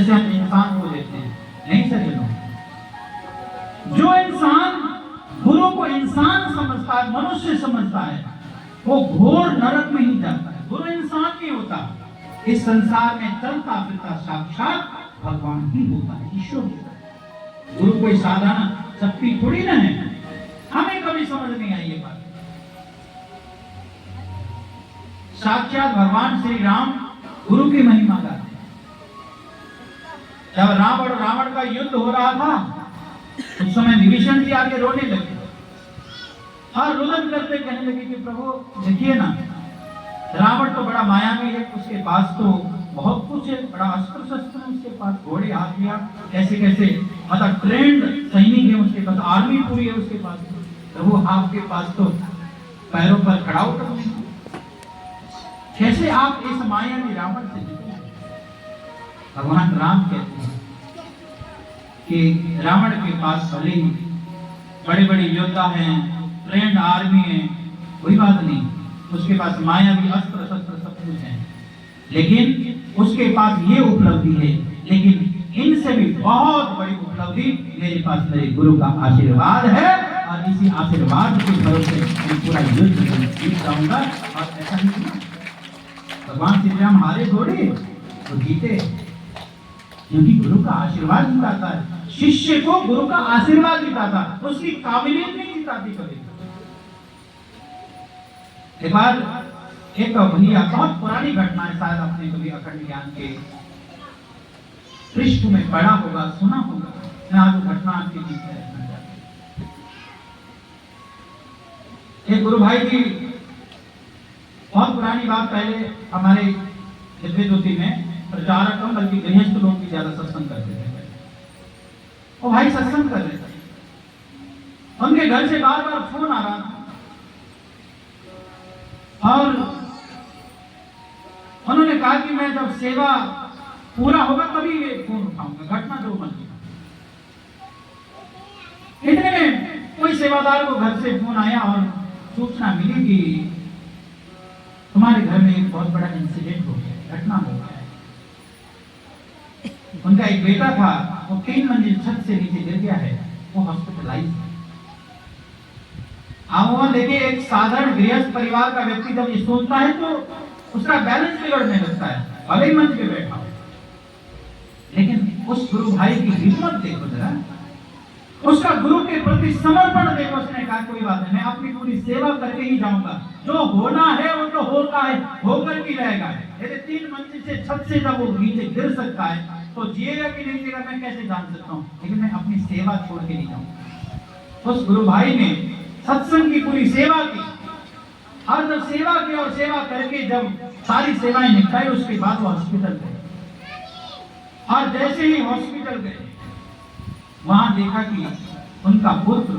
जैसे हम इंसान को देते हैं, नहीं सज्जनों। जो इंसान गुरु को इंसान समझता है, मनुष्य समझता है, वो घोर नरक में ही जाता है। गुरु इंसान नहीं होता, इस संसार में चलता फिरता साक्षात भगवान ही होता है, ईश्वर होता है। गुरु कोई साधारण शक्ति थोड़ी ना है। हमें कभी समझ नहीं आई ये बात। साक्षात भगवान श्री राम गुरु की महिमा गाते। जब रावण का युद्ध हो रहा था, उस समय विभीषण जी आगे रोने लगे और रुदन करते कहने लगे कि प्रभु देखिए ना, रावण तो बड़ा मायावी है, उसके पास तो बहुत कुछ है, बड़ा अस्त्र शस्त्र है उसके पास, घोड़े हाथियां कैसे कैसे, मतलब ट्रेंड सैनिक है उसके पास, आर्मी पूरी है उसके पास। प्रभु आपके पास तो पैरों पर खड़ा होकर नहीं, कैसे आप इस मायावी रावण से जीते? भगवान राम कहते हैं कि रावण के पास भले ही बड़े बड़े योद्धा हैं, ट्रेंड आर्मी है, कोई बात नहीं, उसके पास मायावी अस्त्र शस्त्र सब कुछ है, लेकिन उसके पास ये उपलब्धि है, लेकिन इनसे भी बहुत बड़ी उपलब्धि मेरे पास मेरे गुरु का आशीर्वाद है, और इसी आशीर्वाद के भरोसे मैं पूरा युद्ध जीत जाऊंगा। और ऐसा नहीं किया भगवान श्री राम हारे थोड़े, वो जीते, क्योंकि गुरु का आशीर्वाद जिताता है। शिष्य को गुरु का आशीर्वाद जिताता, उसकी काबिलियत नहीं जिताती कभी। एक बार एक भैया, बहुत पुरानी घटना है, शायद आपने कभी अखंड ज्ञान के पृष्ठ में पढ़ा होगा, सुना होगा। मैं आज घटना आपके बीच में रखना चाहता हूं। एक गुरु भाई की बहुत पुरानी बात, पहले हमारे दिव्य ज्योति में प्रचारक कम बल्कि गृहस्थ लोग भी ज्यादा सत्संग करते थे। वो भाई सत्संग कर रहे थे, उनके घर से बार बार फोन आ रहा था, और उन्होंने कहा कि मैं जब सेवा पूरा होगा तभी ये फोन उठाऊंगा, घटना जो बन गई। इतने में कोई सेवादार को घर से फोन आया और सूचना मिली कि तुम्हारे घर में एक बहुत बड़ा इंसिडेंट हो गया, घटना हो गया। उनका एक बेटा था, वो 3 मंजिल छत से नीचे गिर गया है, वो हॉस्पिटलाइज है। आप देखिए, एक साधारण गृहस्थ परिवार का व्यक्ति जब ये सोचता है तो उसका बैलेंस बिगड़ने लगता है, भले ही मंच पे बैठा हो। लेकिन उस गुरु भाई की हिम्मत देखो जरा, उसका गुरु के प्रति समर्पण देखो। उसने कहा कोई बात नहीं, मैं अपनी पूरी सेवा करके ही जाऊंगा, जो होना है वो तो होता है, होकर भी रहेगा। यदि 3 मंजिल से छत से जब वो नीचे गिर सकता है तो जिएगा कि नहीं जिएगा मैं कैसे जान सकता हूँ, लेकिन मैं अपनी सेवा छोड़ के नहीं जाऊंगा। उस गुरु भाई ने सत्संग की पूरी सेवा की, और जब सेवा की और सेवा करके जब सारी सेवाएं निपटाई, उसके बाद वो हॉस्पिटल गए। और जैसे ही हॉस्पिटल गए, वहां देखा कि उनका पुत्र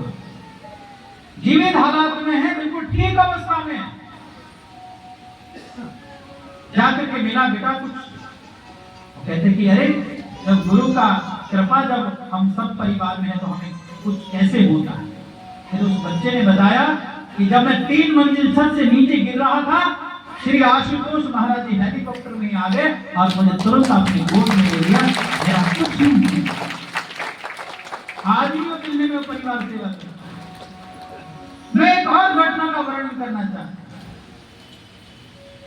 जीवित हालात में है, बिल्कुल ठीक अवस्था में। जाकर के मिला, बेटा कुछ, कहते कि अरे जब गुरु का कृपा जब हम सब परिवार में है तो हमें कुछ कैसे होता है। फिर उस बच्चे ने बताया कि जब मैं 3 मंजिल छत से नीचे गिर रहा था, श्री आशुतोष महाराज जी हेलीकॉप्टर में आ गए और मुझे तुरंत अपनी गोद में ले लिया। मेरा कुछ नहीं, आज ही वो मिलने में परिवार सेवा कर। मैं एक और घटना का वर्णन करना चाहता हूं।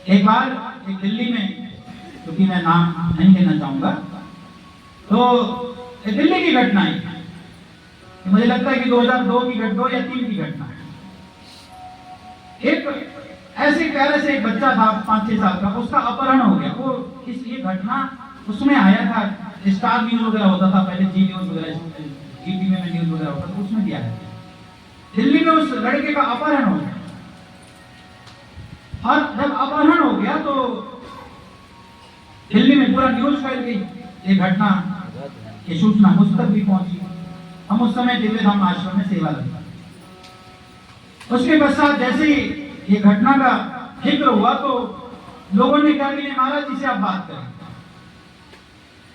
एक बार एक दिल्ली में, क्योंकि मैं नाम नहीं लेना चाहूंगा, तो दिल्ली की घटना है, मुझे लगता है कि 2002 की घटना, 2 या 3 की घटना है। एक ऐसे प्यारे से एक बच्चा था 5-6 साल का, उसका अपहरण हो गया। वो ये घटना उसमें आया था, स्टार न्यूज वगैरह होता था पहले, जी न्यूज वगैरह, जीटीवी में न्यूज वगैरह होता था, उसमें दिया है। दिल्ली में उस लड़के का अपहरण हो गया, और जब अपहरण हो गया तो दिल्ली में पूरा न्यूज फैल गई। ये घटना की सूचना मुझ तक भी पहुंची। हम उस समय दिव्य धाम आश्रम में सेवा लगा। उसके पश्चात जैसे ही ये घटना का जिक्र हुआ तो लोगों ने कहा कि महाराज जी से आप बात करें।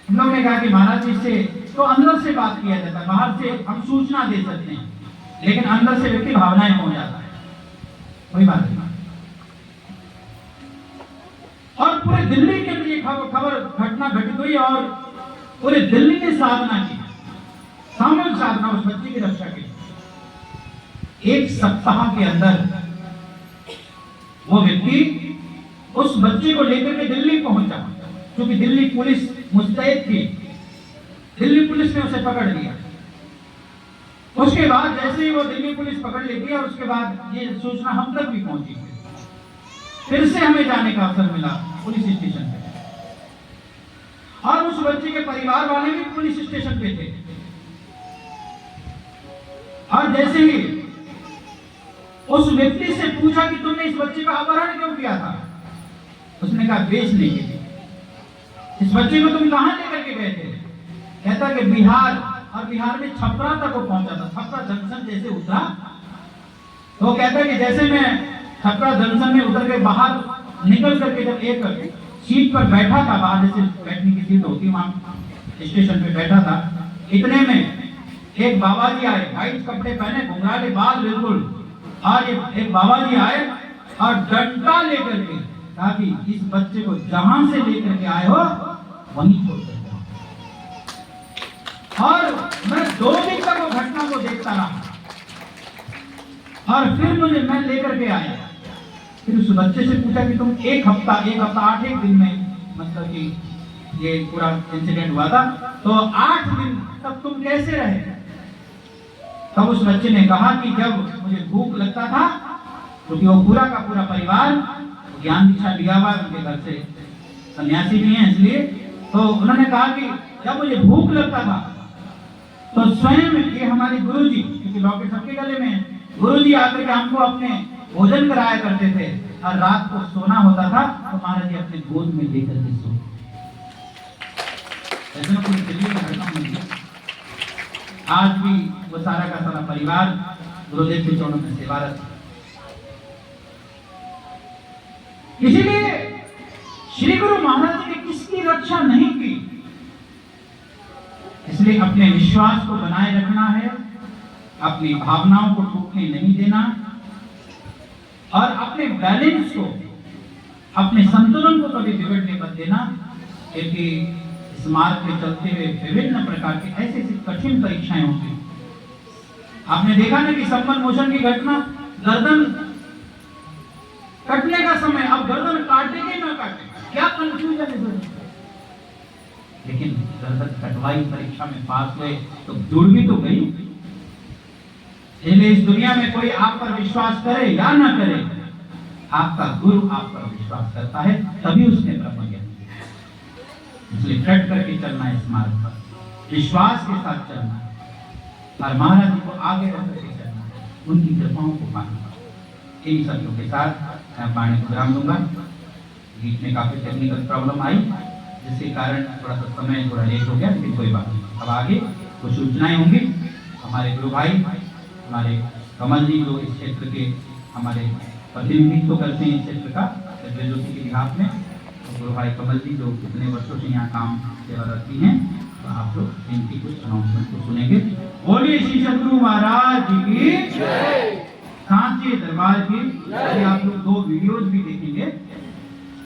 हम लोगों ने कहा कि महाराज जी से तो अंदर से बात किया जाता है, बाहर से हम सूचना दे सकते हैं, लेकिन अंदर से व्यक्ति भावनाएं हो जाता है, कोई बात नहीं। और पूरे दिल्ली के लिए खबर घटना घटित हुई, और पूरे दिल्ली ने साधना की, सामूहिक साधना उस बच्चे की रक्षा की। एक सप्ताह के अंदर वो व्यक्ति उस बच्चे को लेकर के दिल्ली पहुंचा, क्योंकि दिल्ली पुलिस मुस्तैद थी। दिल्ली पुलिस ने उसे पकड़ लिया। उसके बाद जैसे ही वो दिल्ली पुलिस पकड़ लेती है, उसके बाद ये सूचना हम तक भी पहुंची। फिर से हमें जाने का अवसर मिला पुलिस स्टेशन पे, और उस बच्चे के परिवार वाले भी पुलिस स्टेशन पे थे। और जैसे ही उस व्यक्ति से पूछा कि तुमने इस बच्चे का अपहरण क्यों किया था, उसने कहा बेचने के लिए। इस बच्चे को तुम कहां लेकर के गए थे? कहता कि बिहार, और बिहार में छपरा तक वो पहुंचा था। छपरा जंक्शन जैसे उतरा तो कहता कि जैसे मैं छपरा जंक्शन में उतर के बाहर निकल करके जब एक सीट पर बैठा था, बाहर जैसे बैठने की सीट होती वहां स्टेशन पे बैठा था, इतने में एक बाबा जी आए, व्हाइट कपड़े पहने, घुंघराले बाल बिल्कुल, और एक बाबा जी आए और डंडा लेकर के कहा कि इस बच्चे को जहां से लेकर के आए हो वहीं छोड़ कर जाओ। और मैं 2 दिन तक वो घटना को देखता रहा, और फिर मैं लेकर के आया। फिर उस बच्चे से पूछा कि तुम एक हफ्ता 8 दिन में, मतलब कि ये पूरा इंसिडेंट हुआ था, तो 8 दिन तक तुम कैसे रहे? तब उस बच्चे ने कहा कि जब मुझे भूख लगता था, क्योंकि वो पूरा का पूरा परिवार ज्ञान दीक्षा लिया हुआ, उनके घर से सन्यासी भी हैं, इसलिए तो उन्होंने कहा कि जब मुझे भूख लगता था तो स्वयं ये हमारे गुरुजी, क्योंकि लॉकेट सबके गले में है, गुरुजी आकर के हमको अपने भोजन कराया करते थे, और रात को सोना होता था तो महाराज जी अपने गोद में लेकर के सो। ऐसा पूरी दिल्ली में घटना हुई। आज भी वो सारा का सारा परिवार गुरुदेव के चरणों में सेवारत। इसीलिए श्री गुरु महाराज जी ने किसकी रक्षा नहीं की। इसलिए अपने विश्वास को बनाए रखना है, अपनी भावनाओं को टूटने नहीं देना, और अपने बैलेंस को, अपने संतुलन को कभी बिगड़ने मत देना, क्योंकि इस मार्ग पे चलते हुए विभिन्न प्रकार की ऐसी कठिन परीक्षाएं होती। आपने देखा ना कि संबल मोचन की घटना, गर्दन कटने का समय, अब गर्दन काटेंगे ना काटे, क्या कंफ्यूजन है। लेकिन गर्दन कटवाई, परीक्षा में पास हुए तो जुड़ भी तो गई। इसलिए इस दुनिया में कोई आप पर विश्वास करे या ना करे, आपका गुरु आप पर विश्वास करता है, तभी उसने ब्रह्म ज्ञान दिया। इसलिए डट करके चलना है इस मार्ग पर, विश्वास के साथ चलना है, और महाराज जी को आगे रख करके चलना है, उनकी कृपाओं को पाना। इन शब्दों के साथ मैं वाणी को विराम दूंगा। बीच में काफी टेक्निकल प्रॉब्लम आई, जिसके कारण थोड़ा सा समय थोड़ा लेट हो गया, लेकिन कोई बात नहीं। अब आगे कुछ सूचनाएं होंगी। हमारे गुरु भाई, हमारे कमल जी, जो इस क्षेत्र के हमारे प्रतिनिधित्व करते हैं इस क्षेत्र का ज्योति के बिहाफ में, तो गुरु भाई कमल जी जो कितने वर्षों से यहाँ काम सेवारती हैं, तो आप लोग इनकी कुछ अनाउंसमेंट को सुनेंगे। बोलिए श्री सद्गुरु महाराज जी की, सांचे दरबार की। आप लोग 2 वीडियोज भी देखेंगे।